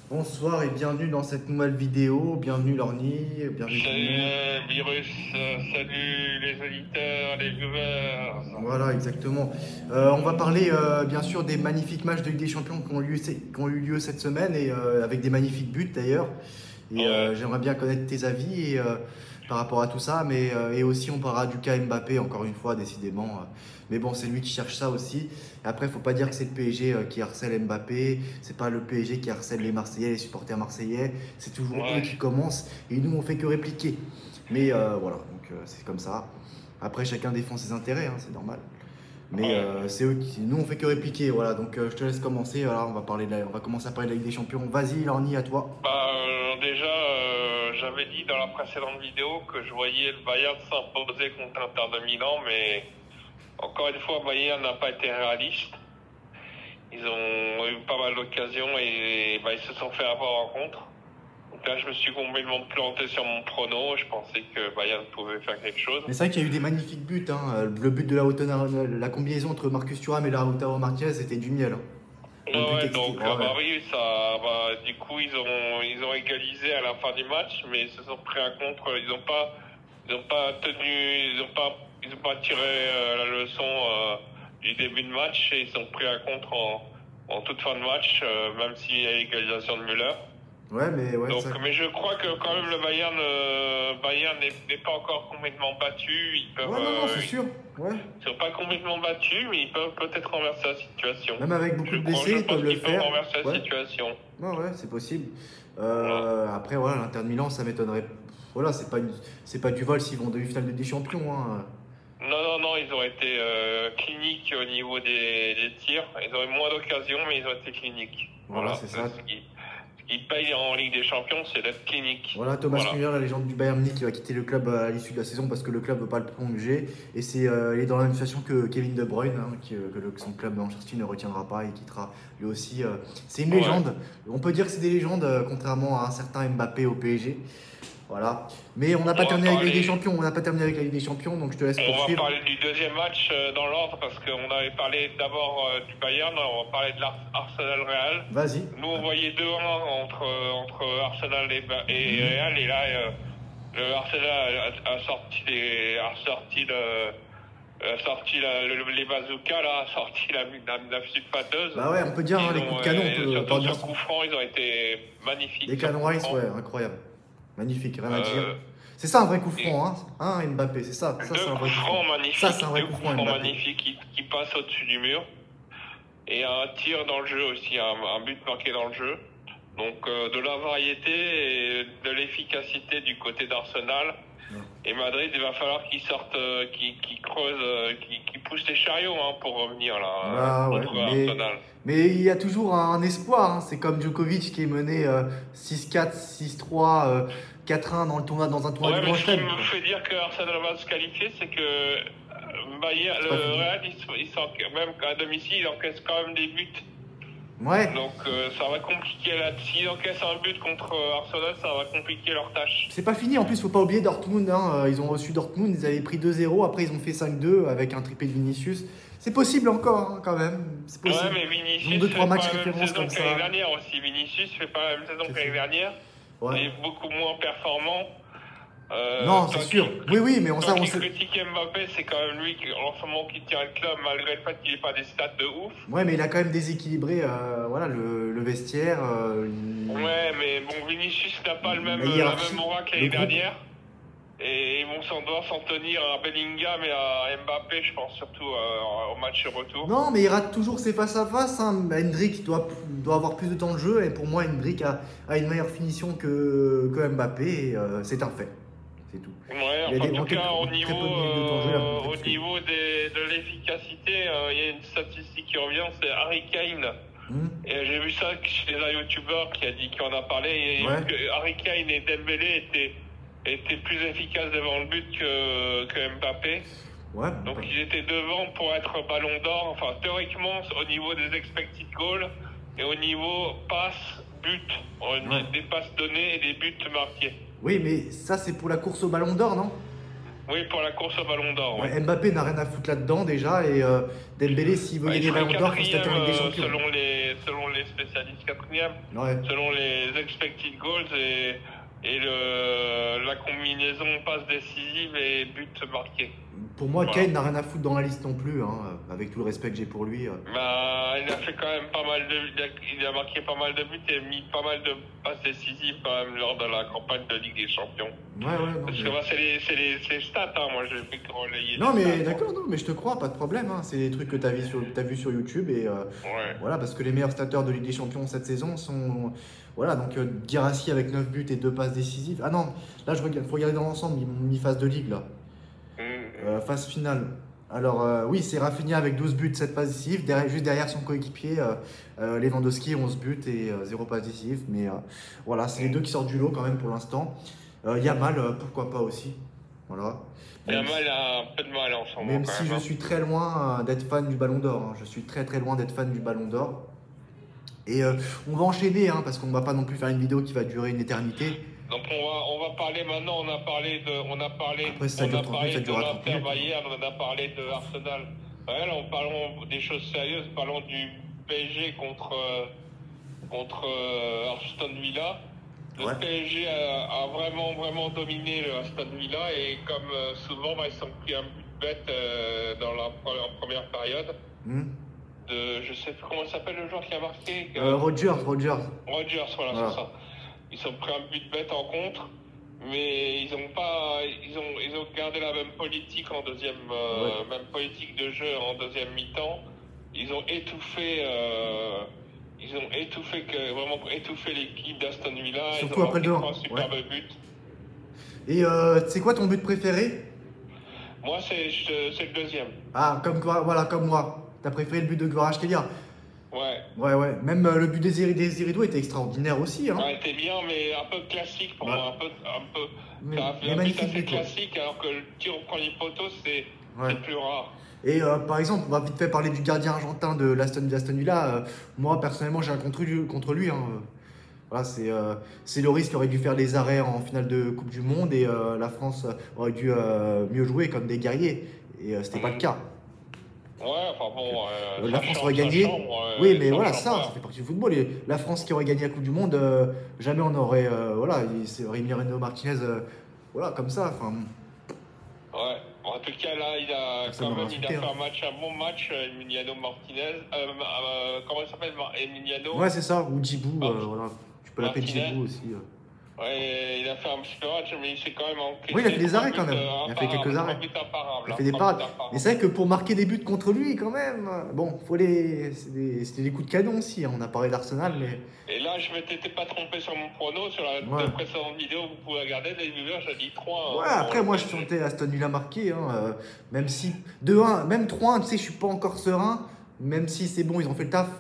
Bonsoir et bienvenue dans cette nouvelle vidéo. Bienvenue Lorny, bienvenue tout le Salut monde. Virus, salut les auditeurs, les viewers. Voilà, exactement. On va parler bien sûr des magnifiques matchs de Ligue des Champions qui ont eu lieu cette semaine et avec des magnifiques buts d'ailleurs. Et Ouais, j'aimerais bien connaître tes avis par rapport à tout ça, mais et aussi on parlera du cas Mbappé encore une fois, décidément. Mais bon, c'est lui qui cherche ça aussi. Et après, faut pas dire que c'est le PSG qui harcèle Mbappé. C'est pas le PSG qui harcèle les Marseillais, les supporters marseillais. C'est toujours eux ouais, qui commencent et nous on fait que répliquer. Mais voilà, donc c'est comme ça. Après, chacun défend ses intérêts, hein, c'est normal. Mais ouais. c'est eux qui. Nous, on fait que répliquer. Voilà, donc je te laisse commencer. Alors, on va commencer à parler de la Ligue des Champions. Vas-y, Lorny, à toi. Déjà, j'avais dit dans la précédente vidéo que je voyais le Bayern s'imposer contre l'Inter de Milan, mais encore une fois, Bayern n'a pas été réaliste. Ils ont eu pas mal d'occasions et ils se sont fait avoir en contre. Donc là, je me suis complètement planté sur mon prono. Je pensais que Bayern pouvait faire quelque chose. Mais c'est vrai qu'il y a eu des magnifiques buts. Hein. Le but de la combinaison entre Marcus Thuram et Lautaro Martinez, c'était du miel. Hein. Le but Ouais, extra. donc Ouais, ouais. bah oui, du coup ils ont égalisé à la fin du match, mais ils se sont pris un contre. Ils ont pas tiré la leçon du début de match et ils ont pris un contre en toute fin de match, même s'il y a égalisation de Müller. Ouais, mais ouais, Donc, ça. mais je crois que quand même le Bayern n'est pas encore complètement battu. Ouais, non, non, c'est sûr. Ouais. Ils sont pas complètement battus, mais ils peuvent peut-être renverser la situation. Même avec beaucoup de Je blessés, ils pense peuvent le qu'ils peuvent faire. renverser la Ouais. situation. Ouais, ouais, c'est possible. Voilà. Après, voilà, l'Inter de Milan, ça m'étonnerait. Voilà, c'est pas du vol s'ils vont en demi-finale de Ligue des Champions. Hein. Non, ils ont été cliniques au niveau des tirs. Ils ont eu moins d'occasions, mais ils ont été cliniques. Voilà, Voilà. c'est ça. Ce qui paye en Ligue des Champions, c'est d'être clinique. Voilà, Thomas Voilà. Müller, la légende du Bayern Munich, qui va quitter le club à l'issue de la saison parce que le club ne veut pas le prolonger. Et il est dans la même situation que Kevin De Bruyne, hein, son club Manchester City ne retiendra pas et quittera lui aussi. C'est une Ouais. légende. On peut dire que c'est des légendes, contrairement à un certain Mbappé au PSG. Voilà. Mais on n'a pas terminé avec la Ligue des Champions. On n'a pas terminé avec la Ligue des Champions, donc je te laisse On va poursuivre. parler du deuxième match dans l'ordre parce qu'on avait parlé d'abord du Bayern, on va parler de l'Arsenal-Real. Vas-y. Nous, on voyait 2-1 entre Arsenal et Real, et là, le Arsenal a sorti les bazookas, là, a sorti la petite pâteuse. Bah ouais, on peut dire hein, les coups de canon. On peut Surtout pas dire sur coup franc, ils ont été magnifiques. les canons Rice, ouais, incroyable. Magnifique, rien à dire. Euh, C'est ça un vrai coup franc, hein, Mbappé, c'est ça. Ça, Deux c'est un vrai coups coup francs franc. magnifiques, Ça, c'est un vrai deux coup coups franc, francs Mbappé. magnifiques qui passent au-dessus du mur. Et un tir dans le jeu aussi, un but marqué dans le jeu. Donc de la variété et de l'efficacité du côté d'Arsenal. Ouais. Et Madrid, il va falloir qu'ils sortent, qu'ils creusent, qu'ils poussent les chariots hein, pour revenir là Bah ouais, contre Arsenal. mais il y a toujours un espoir. Hein. C'est comme Djokovic qui est mené 6-4, 6-3, 4-1 dans un tournoi Ouais, du mais Grand ce qui Chelem. me fait dire que Arsenal va se qualifier, c'est que Bayern, C'est le pas fini. Real, même à domicile, il encaisse quand même des buts. Ouais, Donc ça va compliquer là. S'ils encaissent un but contre Arsenal, ça va compliquer leur tâche. c'est pas fini. En plus, faut pas oublier Dortmund. Hein. Ils ont reçu Dortmund, ils avaient pris 2-0. Après, ils ont fait 5-2 avec un triplé de Vinicius. C'est possible encore, hein, quand même. C'est Ouais, possible. mais Ils ont Vinicius 2-3 fait matchs pas la même références saison comme que l'année ça. dernière aussi. Vinicius fait pas la même saison C'est que l'année ça. dernière. Il Ouais. est beaucoup moins performant. Non, c'est sûr. Oui, mais on Tant qu'il sait. critique Mbappé, c'est quand même lui en ce moment qui tient le club malgré le fait qu'il n'ait pas des stats de ouf. Ouais, mais il a quand même déséquilibré voilà, le vestiaire. Ouais, mais bon, Vinicius n'a pas La la hiérarchie, même aura que le l'année groupe. dernière. Et ils vont s'en tenir à Bellingham et à Mbappé, je pense, surtout au match retour. Non, mais il rate toujours ses face-à-face. Hein. Hendrick doit avoir plus de temps de jeu. Et pour moi, Hendrick a une meilleure finition que Mbappé. Et c'est un fait. C'est tout. Ouais, Il a enfin, en des- tout en cas, très peu de minutes de temps de jeu, il a montré au parce que- niveau de l'efficacité, il y a une statistique qui revient, c'est Harry Kane. Hmm. Et j'ai vu ça chez un youtubeur qui en a parlé. Et Ouais. que Harry Kane et Dembélé étaient plus efficaces devant le but que Mbappé. Ouais, Donc ils étaient devant pour être ballon d'or. Enfin, théoriquement, au niveau des expected goals et au niveau passe, but, Ouais. des passes données et des buts marqués. oui, mais ça, c'est pour la course au ballon d'or, non? Oui, pour la course au Ballon d'Or. Ouais, Mbappé n'a rien à foutre là-dedans déjà, et Dembélé, s'il veut gagner le Ballon d'Or, il faut se taper avec des champions. Selon les spécialistes, quatrième, Ouais. selon les expected goals et la combinaison passe décisive et but marqué. Pour moi, Voilà. Kane n'a rien à foutre dans la liste non plus, hein, avec tout le respect que j'ai pour lui. Bah, il a fait quand même pas mal il a marqué pas mal de buts et mis pas mal de passes décisives quand même lors de la campagne de Ligue des Champions. Ouais, non, Parce que c'est les stats, hein. Moi je vais relayer. Non, mais stats, d'accord, non, mais je te crois, pas de problème. Hein. C'est des trucs que tu as vu sur YouTube. Et ouais. voilà, parce que les meilleurs stateurs de Ligue des Champions cette saison sont. Voilà, donc Guirassy avec 9 buts et 2 passes décisives. Ah non, là, il faut regarder dans l'ensemble, ils m'ont mis phase de Ligue là. Phase finale. Alors, oui, c'est Rafinha avec 12 buts, 7 passes décisives. Juste derrière son coéquipier, Lewandowski, 11 buts et 0 passes décisives. Mais voilà, c'est les deux qui sortent du lot quand même pour l'instant. Yamal, pourquoi pas aussi. Voilà. Yamal a un peu de mal en ce moment. Même si je suis très loin d'être fan du Ballon d'Or. Hein. Je suis très très loin d'être fan du Ballon d'Or. Et on va enchaîner, hein, parce qu'on ne va pas non plus faire une vidéo qui va durer une éternité. Donc on va parler maintenant, on a parlé de l'Inter Bayern, on a parlé de Arsenal. Ouais, là, parlons des choses sérieuses, parlons du PSG contre Aston Villa. Le PSG a vraiment dominé le Aston Villa et comme souvent, ils sont pris un but bête dans la première période. Je sais plus comment s'appelle le joueur qui a marqué. Rogers, voilà. C'est ça. Ils ont pris un but bête en contre, mais ils ont gardé la même politique en deuxième, même politique de jeu en deuxième mi-temps. Ils ont étouffé l'équipe d'Aston Villa. Surtout après le 2-1. Superbe but. Et c'est quoi ton but préféré? Moi, c'est le deuxième. Ah, comme moi. T'as préféré le but de Kvaratskhelia? Ouais. Même le but d'Ezerido était extraordinaire aussi. Hein. Ouais, était bien, mais un peu classique pour moi. Mais magnifique but classique, alors que le tir au premier poteau, c'est plus rare. Et par exemple, on va vite fait parler du gardien argentin de l'Aston Villa. Moi, personnellement, j'ai un contre lui. Hein. Voilà, c'est Lloris qui aurait dû faire les arrêts en finale de Coupe du Monde et la France aurait dû mieux jouer comme des guerriers. Et c'était pas le cas. Ouais, enfin bon. La France aurait gagné. Oui, mais voilà, ça fait partie du football. Et la France qui aurait gagné la Coupe du Monde, jamais on aurait. C'est Emiliano Martinez, voilà, comme ça. Enfin. Ouais, en tout cas, là, il a fait un bon match, Emiliano Martinez. Comment il s'appelle Emiliano? Ouais, c'est ça, ou Djibou, voilà. Tu peux l'appeler Djibou aussi. Ouais, il a fait un petit peu match, mais il s'est quand même encaissé. Oui, il a fait des arrêts quand même. Il a fait quelques arrêts. Il a fait des parades. Mais c'est vrai que pour marquer des buts contre lui, quand même, bon, c'était des coups de canon aussi. Hein. On a parlé d'Arsenal, mais. Et là, je m'étais pas trompé sur mon prono. Sur la précédente vidéo, vous pouvez regarder, les viewers, j'ai dit 3. Ouais, après, moi, je sentais Aston Villa marqué. Hein, même si 2-1, même 3-1, tu sais, je suis pas encore serein. Même si c'est bon, ils ont fait le taf.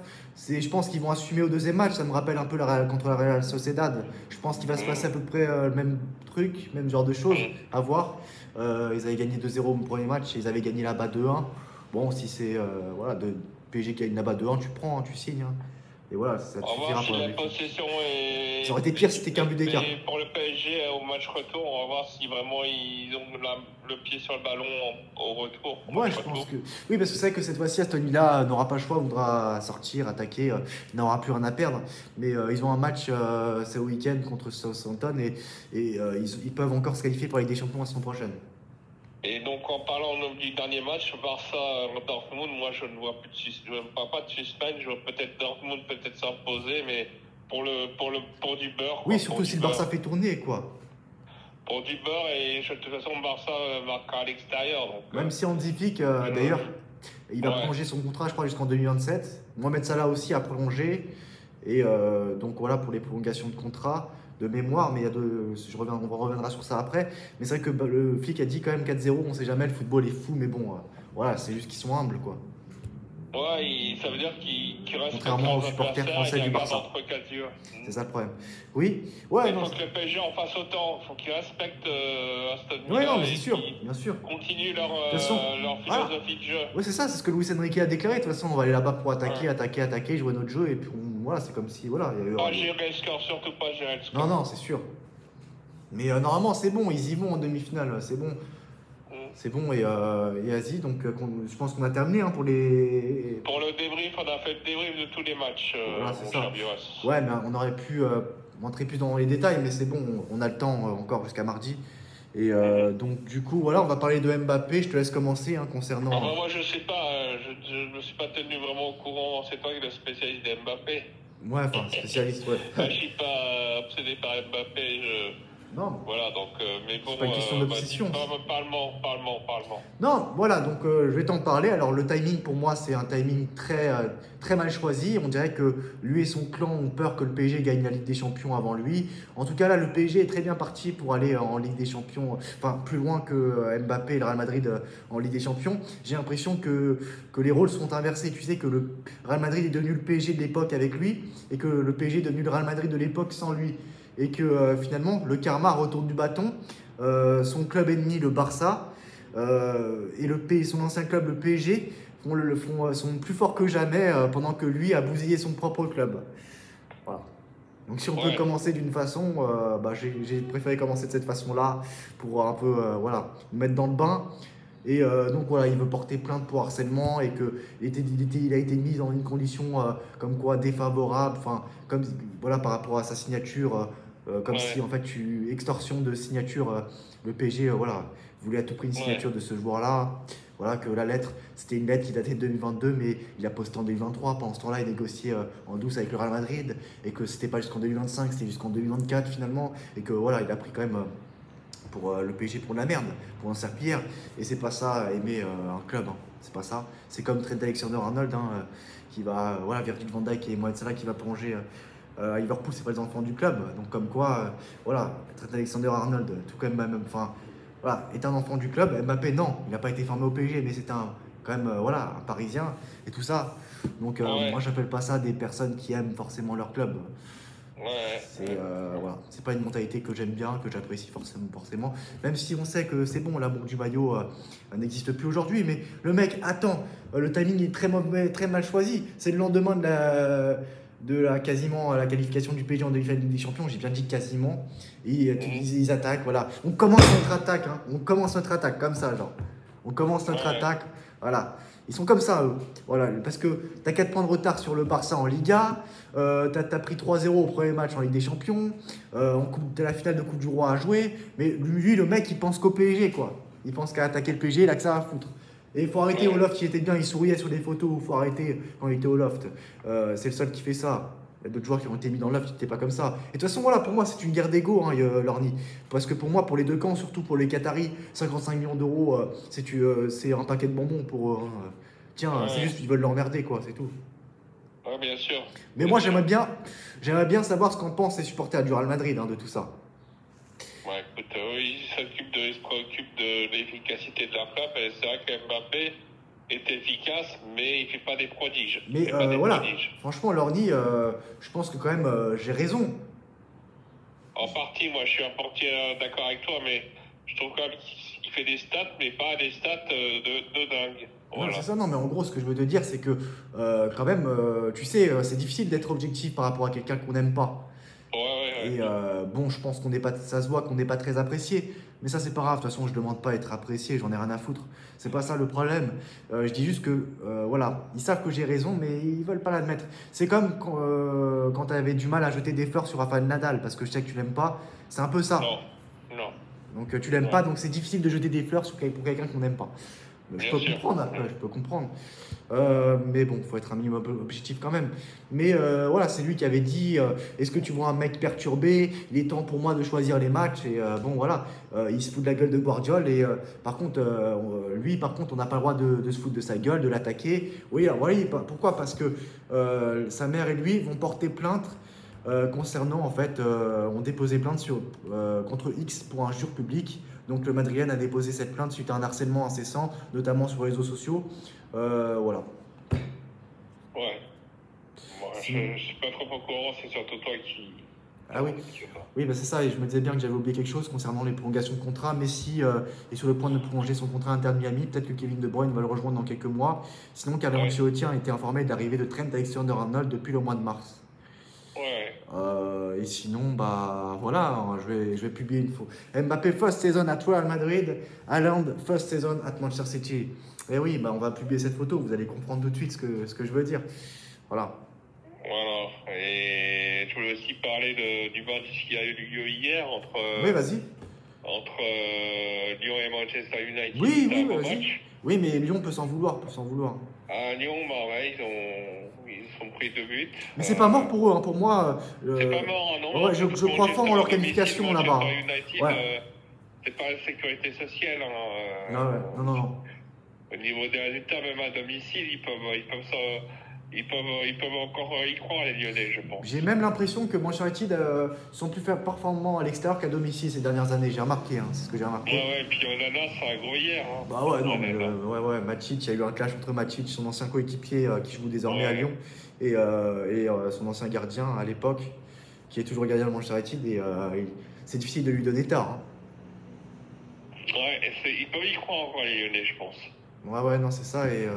Je pense qu'ils vont assumer au deuxième match. Ça me rappelle un peu contre la Real Sociedad. Je pense qu'il va se passer à peu près le même truc, même genre de choses à voir. Ils avaient gagné 2-0 au premier match et ils avaient gagné là-bas 2-1. Bon, si c'est de PSG qui gagne là-bas 2-1, tu prends, tu signes. Hein. Et voilà, ça te suffira pour la possession. Ça aurait été pire si c'était qu'un but d'écart. Et pour le PSG au match retour, on va voir si vraiment ils ont le pied sur le ballon au retour. Ouais, je pense que. Oui, parce que c'est vrai que cette fois-ci, Aston Villa n'aura pas le choix, voudra sortir, attaquer, n'aura plus rien à perdre. Mais ils ont un match ce week-end contre Southampton et ils peuvent encore se qualifier pour la Ligue des Champions la saison prochaine. Et donc en parlant du dernier match, Barça-Dortmund, moi je ne vois pas de suspense, je vois peut-être Dortmund s'imposer, mais pour du beurre. Oui, surtout si le Barça fait tourner, quoi. Pour du beurre, et de toute façon, Barça marquera à l'extérieur. Même si Hansi Flick, d'ailleurs, il va prolonger son contrat, je crois, jusqu'en 2027. Mohamed Salah aussi a prolongé. Et donc voilà pour les prolongations de contrat. De mémoire, mais on reviendra sur ça après. Mais c'est vrai que le flic a dit quand même 4-0, on sait jamais, le football est fou, mais bon, voilà, c'est juste qu'ils sont humbles, quoi. Ouais, ça veut dire qu'ils restent contrairement aux supporters français du Barça. C'est ça le problème. Oui, ouais. Il faut que le PSG en fasse autant, il faut qu'ils respectent Aston Villa. Oui, non, mais c'est sûr, bien sûr. Continuent leur philosophie de jeu. Oui, c'est ça, c'est ce que Luis Enrique a déclaré. De toute façon, on va aller là-bas pour attaquer, jouer notre jeu, et puis voilà, c'est comme si, voilà. Pas gérer le score, surtout pas gérer le score. Non, c'est sûr. Mais normalement, c'est bon, ils y vont en demi-finale, c'est bon. C'est bon, et Asie, donc je pense qu'on a terminé hein, pour les. Pour le débrief, on a fait le débrief de tous les matchs, Voilà, c'est mon ça. cher Bios. Ouais, mais on aurait pu rentrer plus dans les détails, mais c'est bon, on a le temps encore jusqu'à mardi. Et donc, du coup, voilà, on va parler de Mbappé. Je te laisse commencer hein, concernant. Enfin, moi, je sais pas, je me suis pas tenu vraiment au courant. C'est toi qui es le spécialiste de Mbappé. Ouais, enfin, spécialiste, ouais. Je suis pas obsédé par Mbappé. Non, Voilà, donc, mais bon, c'est pas une question d'obsession. Parlement. Non, voilà, donc je vais t'en parler. Alors, le timing, pour moi, c'est un timing très mal choisi. On dirait que lui et son clan ont peur que le PSG gagne la Ligue des Champions avant lui. En tout cas, là, le PSG est très bien parti pour aller en Ligue des Champions, enfin, plus loin que Mbappé et le Real Madrid en Ligue des Champions. J'ai l'impression que les rôles sont inversés. Tu sais que le Real Madrid est devenu le PSG de l'époque avec lui et que le PSG est devenu le Real Madrid de l'époque sans lui. Et que finalement, le karma retourne du bâton. Son club ennemi, le Barça, et son ancien club, le PSG, sont plus forts que jamais pendant que lui a bousillé son propre club. Voilà. Donc si on peut commencer d'une façon, j'ai préféré commencer de cette façon-là pour un peu voilà, nous mettre dans le bain. Et donc voilà, il veut porter plainte pour harcèlement et qu'il a été mis dans une condition comme quoi défavorable, enfin comme voilà par rapport à sa signature, comme si en fait extorsion de signature, le PSG voilà voulait à tout prix une signature de ce joueur-là. Voilà que la lettre, c'était une lettre qui datait de 2022, mais il a posté en 2023. Pendant ce temps-là, il négociait en douce avec le Real Madrid et que c'était pas jusqu'en 2025, c'était jusqu'en 2024 finalement, et que voilà, il a pris quand même pour le PSG pour de la merde, pour un serpillière. Et c'est pas ça, aimer un club. Hein. C'est pas ça. C'est comme Trent Alexander-Arnold qui va, voilà, Virgil van Dijk et Mohamed Salah qui va plonger à Liverpool, c'est pas les enfants du club. Donc comme quoi, voilà, Trent Alexander-Arnold, tout comme même, enfin, voilà, est un enfant du club. Mbappé, non, il n'a pas été formé au PSG, mais c'est quand même, voilà, un Parisien et tout ça. Donc moi, j'appelle pas ça des personnes qui aiment forcément leur club. Voilà, c'est pas une mentalité que j'aime bien, que j'apprécie forcément. Même si on sait que c'est bon, l'amour du maillot n'existe plus aujourd'hui, mais le mec, attends, le timing est très mauvais, très mal choisi. C'est le lendemain de la quasiment la qualification du PSG en demi-finale de Ligue des Champions. J'ai bien dit quasiment. Et ils attaquent, voilà. On commence notre attaque, hein. On commence notre attaque comme ça, genre. On commence notre attaque, voilà. Ils sont comme ça, eux. Voilà, parce que t'as 4 points de retard sur le Barça en Liga. T'as pris 3-0 au premier match en Ligue des Champions. T'as la finale de Coupe du Roi à jouer. Mais lui, le mec, il pense qu'au PSG, quoi. Il pense qu'à attaquer le PSG, il a que ça à foutre. Et il faut arrêter au loft, il était bien, il souriait sur des photos. Il faut arrêter quand il était au loft. C'est le seul qui fait ça. Il y a d'autres joueurs qui ont été mis dans le loft qui n'étaient pas comme ça. Et de toute façon, voilà, pour moi, c'est une guerre d'ego, hein, Lorny. Parce que pour moi, pour les deux camps, surtout pour les Qataris, 55 millions d'euros, c'est un paquet de bonbons pour eux. Hein. Tiens, c'est juste qu'ils veulent l'emmerder, quoi, c'est tout. Ouais, bien sûr. Mais moi, j'aimerais bien savoir ce qu'en pensent les supporters du Real Madrid de tout ça. Ouais, écoute, ils se préoccupent de l'efficacité de la frappe. Et c'est vrai que Mbappé est efficace, mais il ne fait pas des prodiges. Mais voilà, franchement, Lorny, je pense que quand même, j'ai raison. En partie, moi, je suis un portier d'accord avec toi, mais je trouve quand même qu'il fait des stats, mais pas des stats de dingue. Voilà. C'est ça, non, mais en gros, ce que je veux te dire, c'est que quand même, tu sais, c'est difficile d'être objectif par rapport à quelqu'un qu'on n'aime pas. Et bon, je pense ça se voit qu'on n'est pas très apprécié. Mais ça, c'est pas grave. De toute façon, je demande pas à être apprécié. J'en ai rien à foutre. C'est pas ça le problème. Je dis juste que, voilà, ils savent que j'ai raison, mais ils veulent pas l'admettre. C'est comme quand tu avais du mal à jeter des fleurs sur Rafael Nadal, parce que je sais que tu l'aimes pas. C'est un peu ça. Non. Donc, tu l'aimes pas, donc c'est difficile de jeter des fleurs pour quelqu'un qu'on n'aime pas. Je peux comprendre après, je peux comprendre. Mais bon, il faut être un minimum objectif quand même. Mais voilà, c'est lui qui avait dit est-ce que tu vois un mec perturbé? Il est temps pour moi de choisir les matchs. Et bon, voilà, il se fout de la gueule de Guardiola. Et par contre, lui, on n'a pas le droit de se foutre de sa gueule, de l'attaquer. Oui, alors voilà, pourquoi? Parce que sa mère et lui vont porter plainte. Concernant, en fait, ont déposé plainte contre X pour injure publique. Donc le Madrilène a déposé cette plainte suite à un harcèlement incessant, notamment sur les réseaux sociaux. Voilà. Ouais. Moi, je ne suis pas trop au courant, c'est surtout toi qui... Ah oui, oui bah c'est ça, et je me disais bien que j'avais oublié quelque chose concernant les prolongations de contrat. Messi est sur le point de prolonger son contrat Inter de Miami, peut-être que Kevin De Bruyne va le rejoindre dans quelques mois. Sinon, Carlo Ancelotti a été informé de l'arrivée de Trent Alexander-Arnold depuis le mois de mars. Ouais. Et sinon, bah voilà, hein, je vais publier une photo. Mbappé first season at Real Madrid, Haaland first season at Manchester City. Et oui, bah on va publier cette photo, vous allez comprendre tout de suite ce que je veux dire. Voilà. Voilà. Et je voulais aussi parler du match qui a eu lieu hier Oui, vas-y. entre Lyon et Manchester United. Oui, C'était un beau vas-y. match. Oui, mais Lyon peut s'en vouloir, peut s'en vouloir. À Lyon, bah ouais, ils ont pris 2 buts. Mais c'est pas mort pour eux, hein. Pour moi. C'est pas mort, hein, non. Ouais, je crois fort en leur qualification là-bas. Manchester United, Ouais. c'est pas la sécurité sociale. Hein, Ah ouais, non, non, non. Au niveau des résultats, même à domicile, ils peuvent encore y croire, les Lyonnais, je pense. J'ai même l'impression que Manchester United sont plus performants à l'extérieur qu'à domicile ces dernières années. J'ai remarqué, hein, c'est ce que j'ai remarqué. Ouais, et puis Onana, c'est un gros hier. Hein. Bah ouais, non, mais ouais, Matic, il y a eu un clash entre Matic, son ancien coéquipier qui joue désormais à Lyon, et son ancien gardien à l'époque, qui est toujours gardien de Manchester United, et c'est difficile de lui donner tort. Hein. Ouais, ils peuvent y croire encore, les Lyonnais, je pense. Ouais, non, c'est ça. Et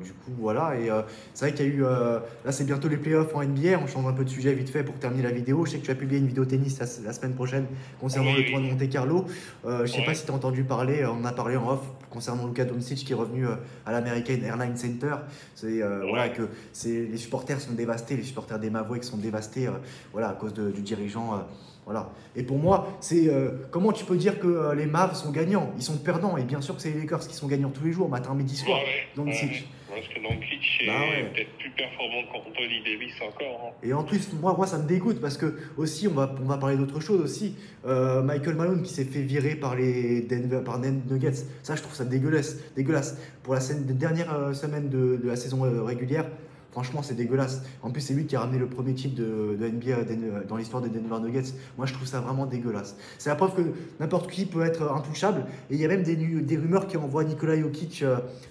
du coup, voilà. Et c'est vrai qu'il y a eu. Là, c'est bientôt les playoffs en NBA. On change un peu de sujet vite fait pour terminer la vidéo. Je sais que tu as publié une vidéo tennis la semaine prochaine concernant le tournoi de Monte-Carlo. Je sais pas si tu as entendu parler. On en a parlé en off concernant Luka Doncic qui est revenu à l'American Airlines Center. C'est voilà que les supporters sont dévastés. Les supporters des Mavericks sont dévastés. Voilà à cause du dirigeant. Voilà. Et pour moi, c'est comment tu peux dire que les Mavs sont gagnants? Ils sont perdants. Et bien sûr que c'est les Lakers qui sont gagnants tous les jours, matin, midi, soir. Doncic. Parce que Doncic est peut-être plus performant qu'Anthony Davis encore. Hein. Et en plus, moi, ça me dégoûte parce que aussi, on va parler d'autre chose aussi. Michael Malone qui s'est fait virer par les Denver Nuggets. Ça, je trouve ça dégueulasse. Pour la dernière semaine de la saison régulière. Franchement, c'est dégueulasse. En plus, c'est lui qui a ramené le premier titre de NBA dans l'histoire des Denver Nuggets. Moi, je trouve ça vraiment dégueulasse. C'est la preuve que n'importe qui peut être intouchable. Et il y a même des rumeurs qui envoient Nikola Jokic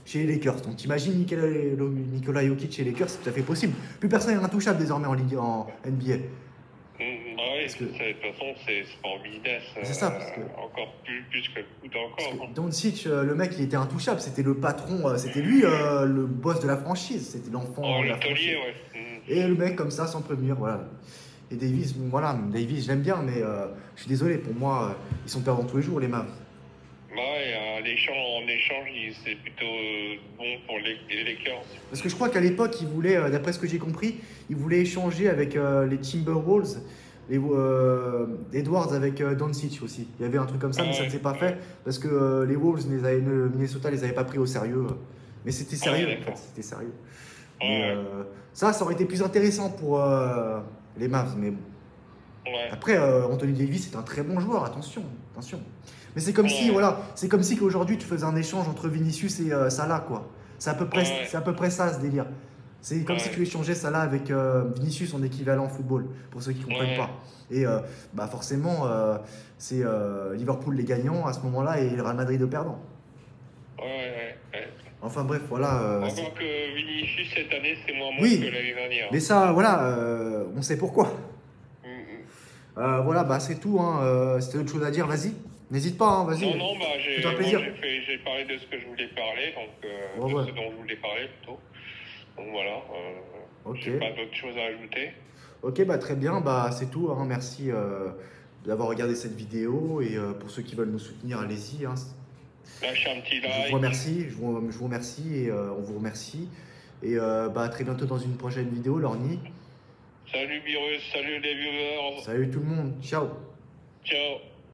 chez les Lakers. Donc, t'imagines Nikola Jokic chez les Lakers, c'est tout à fait possible. Plus personne n'est intouchable désormais en NBA. Oui, de toute façon, c'est pas en business. C'est ça, parce que. Encore plus que le foot encore. Doncic, le mec, il était intouchable. C'était le patron, c'était lui le boss de la franchise. C'était l'enfant de la franchise. Et le mec, comme ça, sans prévenir, voilà. Et Davis, Davis, j'aime bien, mais je suis désolé, pour moi, ils sont perdants tous les jours, les Mavs. Bah ouais, en échange, c'est plutôt bon pour les Lakers. Parce que je crois qu'à l'époque, ils voulaient, d'après ce que j'ai compris, ils voulaient échanger avec les Timberwolves, Edwards avec Doncic aussi. Il y avait un truc comme ça, mais ça ne s'est pas fait parce que les Wolves, Minnesota, les avaient pas pris au sérieux. Mais c'était sérieux, en fait, c'était sérieux. Mais, ça aurait été plus intéressant pour les Mavs, mais bon. Après, Anthony Davis est un très bon joueur, attention. Mais c'est comme si, voilà, c'est comme si qu'aujourd'hui tu faisais un échange entre Vinicius et Salah, quoi. C'est à peu près ça, ce délire. C'est comme si tu échangeais Salah avec Vinicius en équivalent football, pour ceux qui ne comprennent pas. Et bah forcément, c'est Liverpool les gagnants à ce moment-là et le Real Madrid le perdant. Enfin bref, voilà. Encore que Vinicius cette année, c'est moins bon que l'année dernière. Mais ça, voilà, on sait pourquoi. Voilà, bah c'est tout. Hein. Si tu as autre chose à dire, vas-y. N'hésite pas, hein, vas-y. Non, bah j'ai parlé de ce que je voulais parler, donc de ce dont je voulais parler plutôt. Donc voilà. J'ai pas d'autres choses à ajouter. Ok, bah très bien, bah c'est tout. Hein. Merci d'avoir regardé cette vidéo et pour ceux qui veulent nous soutenir, allez-y. Hein. Lâchez un petit like. Je vous remercie, je vous remercie et on vous remercie. Et bah à très bientôt dans une prochaine vidéo, Lorny. Salut Virus, salut les viewers. Salut tout le monde, ciao. Ciao.